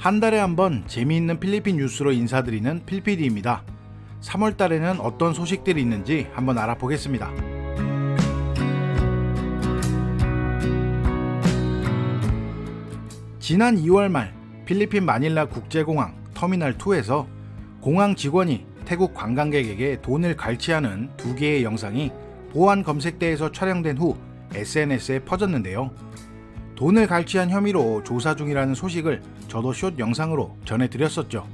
한 달에 한 번 재미있는 필리핀 뉴스로 인사드리는 필피디입니다. 3월 달에는 어떤 소식들이 있는지 한번 알아보겠습니다. 지난 2월 말 필리핀 마닐라 국제공항 터미널2에서 공항 직원이 태국 관광객에게 돈을 갈취하는 2개의 영상이 보안 검색대에서 촬영된 후 SNS에 퍼졌는데요. 돈을 갈취한 혐의로 조사 중이라는 소식을 저도 숏 영상으로 전해드렸었죠.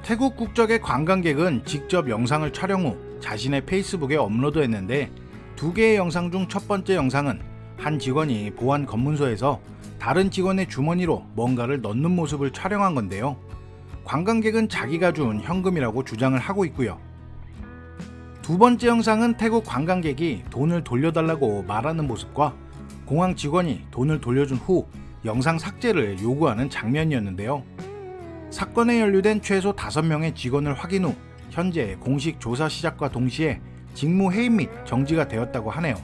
태국 국적의 관광객은 직접 영상을 촬영 후 자신의 페이스북에 업로드했는데 2개의 영상 중 첫 번째 영상은 한 직원이 보안 검문소에서 다른 직원의 주머니로 뭔가를 넣는 모습을 촬영한 건데요. 관광객은 자기가 준 현금이라고 주장을 하고 있고요. 두 번째 영상은 태국 관광객이 돈을 돌려달라고 말하는 모습과 공항 직원이 돈을 돌려준 후 영상 삭제를 요구하는 장면이었는데요. 사건에 연루된 최소 5명의 직원을 확인 후 현재 공식 조사 시작과 동시에 직무 해임 및 정지가 되었다고 하네요.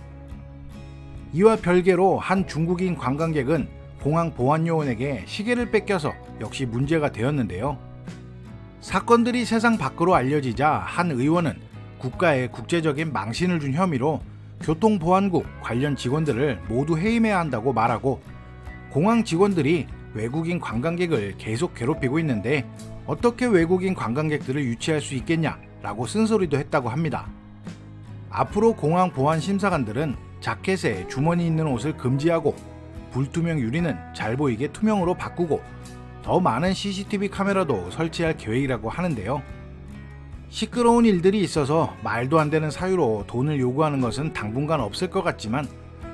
이와 별개로 한 중국인 관광객은 공항 보안요원에게 시계를 뺏겨서 역시 문제가 되었는데요. 사건들이 세상 밖으로 알려지자 한 의원은 국가에 국제적인 망신을 준 혐의로 교통보안국 관련 직원들을 모두 해임해야 한다고 말하고, 공항 직원들이 외국인 관광객을 계속 괴롭히고 있는데 어떻게 외국인 관광객들을 유치할 수 있겠냐라고 쓴소리도 했다고 합니다. 앞으로 공항 보안 심사관들은 자켓에 주머니 있는 옷을 금지하고 불투명 유리는 잘 보이게 투명으로 바꾸고 더 많은 CCTV 카메라도 설치할 계획이라고 하는데요. 시끄러운 일들이 있어서 말도 안 되는 사유로 돈을 요구하는 것은 당분간 없을 것 같지만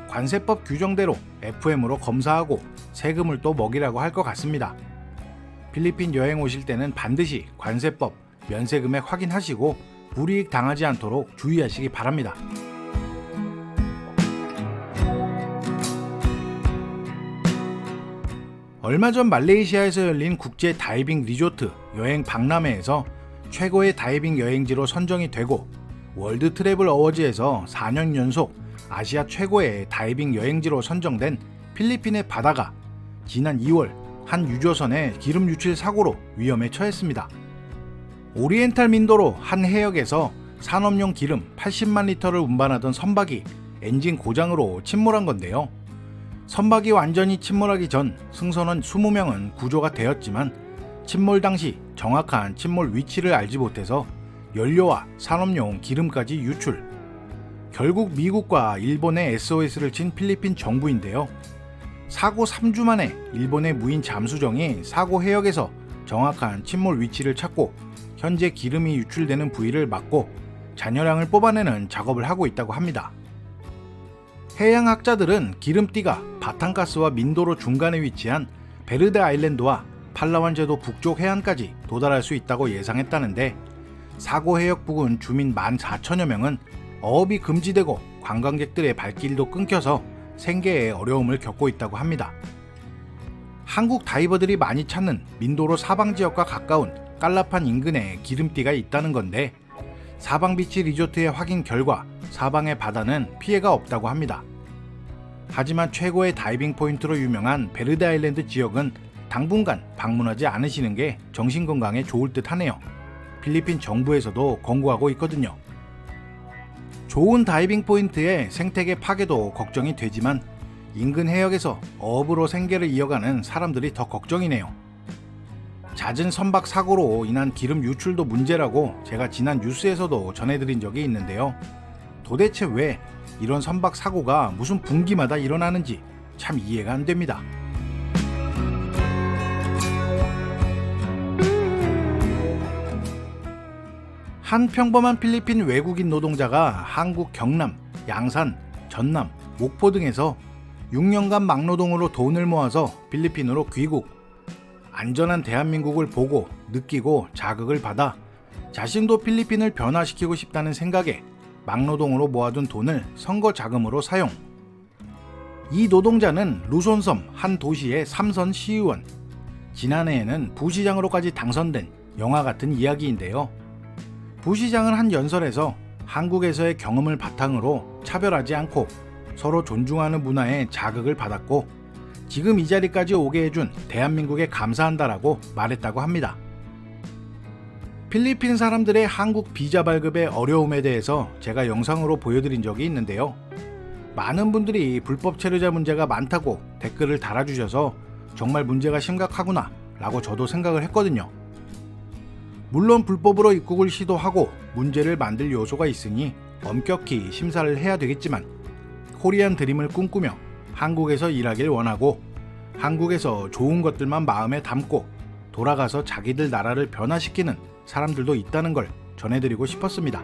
관세법 규정대로 FM으로 검사하고 세금을 또 먹이라고 할 것 같습니다. 필리핀 여행 오실 때는 반드시 관세법, 면세금액 확인하시고 불이익 당하지 않도록 주의하시기 바랍니다. 얼마 전 말레이시아에서 열린 국제 다이빙 리조트 여행 박람회에서 최고의 다이빙 여행지로 선정이 되고 월드 트래블 어워즈에서 4년 연속 아시아 최고의 다이빙 여행지로 선정된 필리핀의 바다가 지난 2월 한 유조선의 기름 유출 사고로 위험에 처했습니다. 오리엔탈 민도로 한 해역에서 산업용 기름 80만 리터를 운반하던 선박이 엔진 고장으로 침몰한 건데요. 선박이 완전히 침몰하기 전 승선원 20명은 구조가 되었지만 침몰 당시 정확한 침몰 위치를 알지 못해서 연료와 산업용 기름까지 유출. 결국 미국과 일본에 SOS를 친 필리핀 정부인데요. 사고 3주 만에 일본의 무인 잠수정이 사고 해역에서 정확한 침몰 위치를 찾고 현재 기름이 유출되는 부위를 막고 잔여량을 뽑아내는 작업을 하고 있다고 합니다. 해양학자들은 기름띠가 바탕가스와 민도로 중간에 위치한 베르데 아일랜드와 팔라완 제도 북쪽 해안까지 도달할 수 있다고 예상했다는데, 사고 해역 부근 주민 14,000여 명은 어업이 금지되고 관광객들의 발길도 끊겨서 생계에 어려움을 겪고 있다고 합니다. 한국 다이버들이 많이 찾는 민도로 사방지역과 가까운 깔라판 인근에 기름띠가 있다는 건데, 사방비치 리조트의 확인 결과 사방의 바다는 피해가 없다고 합니다. 하지만 최고의 다이빙 포인트로 유명한 베르데 아일랜드 지역은 당분간 방문하지 않으시는 게 정신건강에 좋을 듯 하네요. 필리핀 정부에서도 권고하고 있거든요. 좋은 다이빙 포인트의 생태계 파괴도 걱정이 되지만 인근 해역에서 어업으로 생계를 이어가는 사람들이 더 걱정이네요. 잦은 선박 사고로 인한 기름 유출도 문제라고 제가 지난 뉴스에서도 전해드린 적이 있는데요. 도대체 왜 이런 선박 사고가 무슨 분기마다 일어나는지 참 이해가 안 됩니다. 한 평범한 필리핀 외국인 노동자가 한국 경남, 양산, 전남, 목포 등에서 6년간 막노동으로 돈을 모아서 필리핀으로 귀국. 안전한 대한민국을 보고 느끼고 자극을 받아 자신도 필리핀을 변화시키고 싶다는 생각에 막노동으로 모아둔 돈을 선거 자금으로 사용. 이 노동자는 루손섬 한 도시의 3선 시의원. 지난해에는 부시장으로까지 당선된 영화 같은 이야기인데요. 부시장은 한 연설에서 한국에서의 경험을 바탕으로 차별하지 않고 서로 존중하는 문화에 자극을 받았고, 지금 이 자리까지 오게 해준 대한민국에 감사한다라고 말했다고 합니다. 필리핀 사람들의 한국 비자 발급의 어려움에 대해서 제가 영상으로 보여드린 적이 있는데요. 많은 분들이 불법 체류자 문제가 많다고 댓글을 달아주셔서 정말 문제가 심각하구나 라고 저도 생각을 했거든요. 물론 불법으로 입국을 시도하고 문제를 만들 요소가 있으니 엄격히 심사를 해야 되겠지만, 코리안 드림을 꿈꾸며 한국에서 일하길 원하고 한국에서 좋은 것들만 마음에 담고 돌아가서 자기들 나라를 변화시키는 사람들도 있다는 걸 전해드리고 싶었습니다.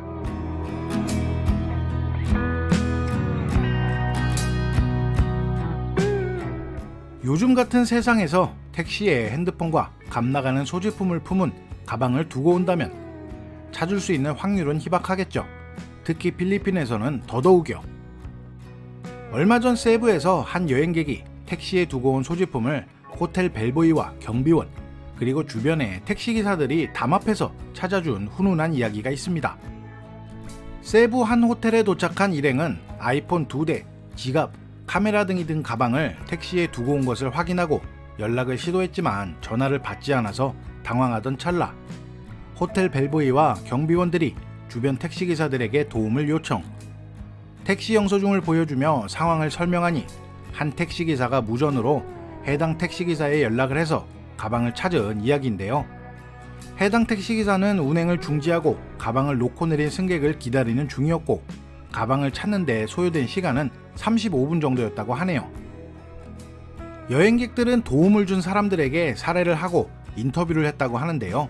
요즘 같은 세상에서 택시에 핸드폰과 값 나가는 소지품을 품은 가방을 두고 온다면 찾을 수 있는 확률은 희박하겠죠. 특히 필리핀에서는 더더욱이요. 얼마 전 세부에서 한 여행객이 택시에 두고 온 소지품을 호텔 벨보이와 경비원 그리고 주변의 택시기사들이 담합해서 찾아준 훈훈한 이야기가 있습니다. 세부 한 호텔에 도착한 일행은 아이폰 2대, 지갑, 카메라 등이 든 가방을 택시에 두고 온 것을 확인하고 연락을 시도했지만 전화를 받지 않아서 당황하던 찰나 호텔 벨보이와 경비원들이 주변 택시기사들에게 도움을 요청. 택시 영수증을 보여주며 상황을 설명하니 한 택시기사가 무전으로 해당 택시기사에 연락을 해서 가방을 찾은 이야기인데요. 해당 택시기사는 운행을 중지하고 가방을 놓고 내린 승객을 기다리는 중이었고 가방을 찾는 데 소요된 시간은 35분 정도였다고 하네요. 여행객들은 도움을 준 사람들에게 사례를 하고 인터뷰를 했다고 하는데요.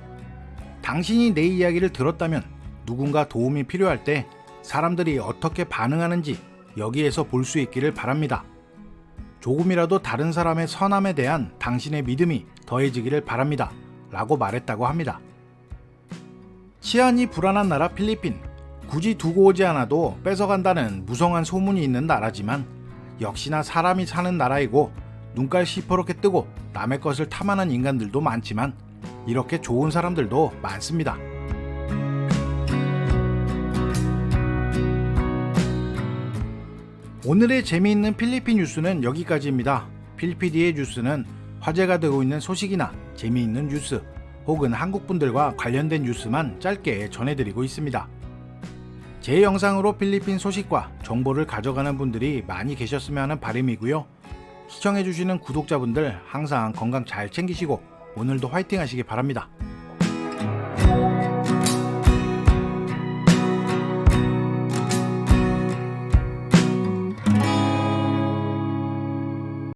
당신이 내 이야기를 들었다면 누군가 도움이 필요할 때 사람들이 어떻게 반응하는지 여기에서 볼 수 있기를 바랍니다. 조금이라도 다른 사람의 선함에 대한 당신의 믿음이 더해지기를 바랍니다. 라고 말했다고 합니다. 치안이 불안한 나라 필리핀. 굳이 두고 오지 않아도 뺏어간다는 무성한 소문이 있는 나라지만 역시나 사람이 사는 나라이고 눈깔 시퍼렇게 뜨고 남의 것을 탐하는 인간들도 많지만 이렇게 좋은 사람들도 많습니다. 오늘의 재미있는 필리핀 뉴스는 여기까지입니다. 필피디의 뉴스는 화제가 되고 있는 소식이나 재미있는 뉴스 혹은 한국분들과 관련된 뉴스만 짧게 전해드리고 있습니다. 제 영상으로 필리핀 소식과 정보를 가져가는 분들이 많이 계셨으면 하는 바람이고요. 시청해주시는 구독자분들 항상 건강 잘 챙기시고 오늘도 화이팅 하시기 바랍니다.